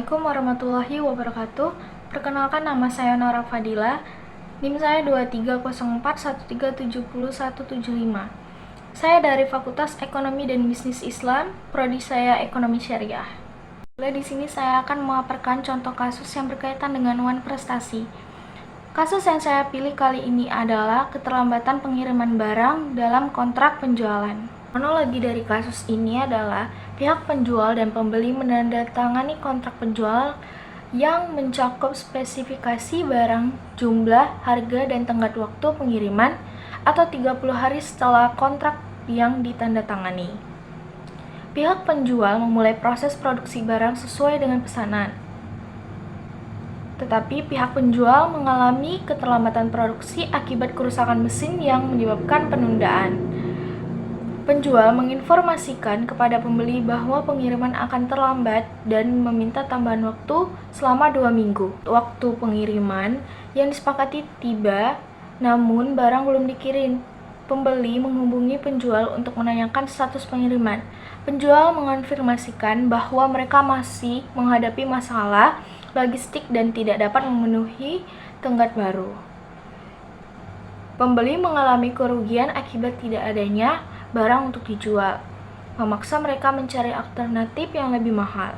Assalamualaikum warahmatullahi wabarakatuh. Perkenalkan, nama saya Nora Fadila. NIM saya 230413707175. Saya dari Fakultas Ekonomi dan Bisnis Islam, prodi saya Ekonomi Syariah. Di sini saya akan memaparkan contoh kasus yang berkaitan dengan wan prestasi. Kasus yang saya pilih kali ini adalah keterlambatan pengiriman barang dalam kontrak penjualan. Kronologi dari kasus ini adalah pihak penjual dan pembeli menandatangani kontrak penjual yang mencakup spesifikasi barang, jumlah, harga, dan tenggat waktu pengiriman atau 30 hari setelah kontrak yang ditandatangani. Pihak penjual memulai proses produksi barang sesuai dengan pesanan. Tetapi pihak penjual mengalami keterlambatan produksi akibat kerusakan mesin yang menyebabkan penundaan. Penjual menginformasikan kepada pembeli bahwa pengiriman akan terlambat dan meminta tambahan waktu selama 2 minggu. Waktu pengiriman yang disepakati tiba, namun barang belum dikirim. Pembeli menghubungi penjual untuk menanyakan status pengiriman. Penjual mengonfirmasikan bahwa mereka masih menghadapi masalah logistik dan tidak dapat memenuhi tenggat baru. Pembeli mengalami kerugian akibat tidak adanya barang untuk dijual, memaksa mereka mencari alternatif yang lebih mahal.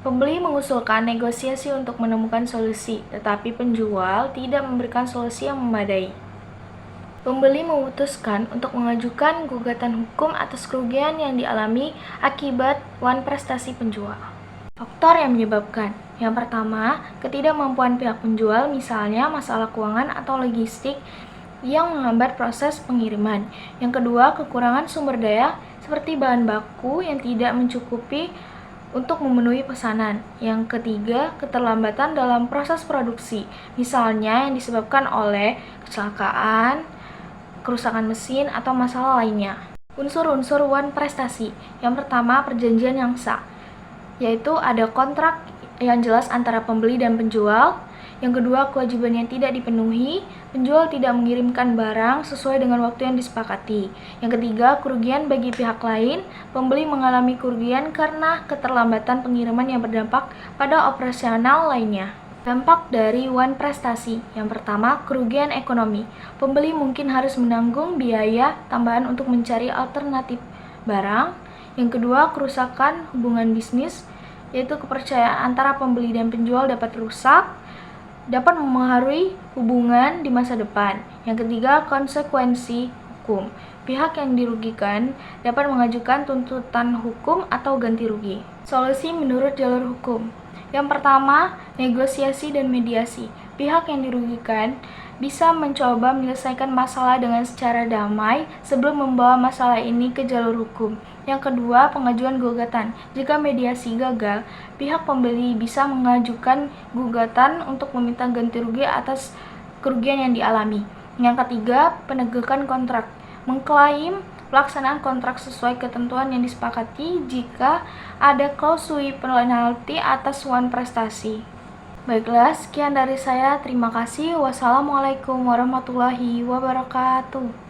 Pembeli mengusulkan negosiasi untuk menemukan solusi, tetapi penjual tidak memberikan solusi yang memadai. Pembeli memutuskan untuk mengajukan gugatan hukum atas kerugian yang dialami akibat wan prestasi penjual. Faktor yang menyebabkan: yang pertama, ketidakmampuan pihak penjual, misalnya masalah keuangan atau logistik yang menghambat proses pengiriman. Yang kedua, kekurangan sumber daya seperti bahan baku yang tidak mencukupi untuk memenuhi pesanan. Yang ketiga, keterlambatan dalam proses produksi, misalnya yang disebabkan oleh kecelakaan, kerusakan mesin, atau masalah lainnya. Unsur-unsur wan prestasi. Yang pertama, perjanjian yang sah, yaitu ada kontrak yang jelas antara pembeli dan penjual. Yang kedua, kewajiban yang tidak dipenuhi, penjual tidak mengirimkan barang sesuai dengan waktu yang disepakati. Yang ketiga, kerugian bagi pihak lain, pembeli mengalami kerugian karena keterlambatan pengiriman yang berdampak pada operasional lainnya. Dampak dari wan prestasi. Yang pertama, kerugian ekonomi. Pembeli mungkin harus menanggung biaya tambahan untuk mencari alternatif barang. Yang kedua, kerusakan hubungan bisnis, yaitu kepercayaan antara pembeli dan penjual dapat rusak, dapat mempengaruhi hubungan di masa depan. Yang ketiga, konsekuensi hukum. Pihak yang dirugikan dapat mengajukan tuntutan hukum atau ganti rugi. Solusi menurut jalur hukum. Yang pertama, negosiasi dan mediasi. Pihak yang dirugikan bisa mencoba menyelesaikan masalah dengan secara damai sebelum membawa masalah ini ke jalur hukum. Yang kedua, pengajuan gugatan. Jika mediasi gagal, pihak pembeli bisa mengajukan gugatan untuk meminta ganti rugi atas kerugian yang dialami. Yang ketiga, penegakan kontrak. Mengklaim pelaksanaan kontrak sesuai ketentuan yang disepakati jika ada klausul penalti atas wan prestasi. Baiklah, sekian dari saya. Terima kasih. Wassalamualaikum warahmatullahi wabarakatuh.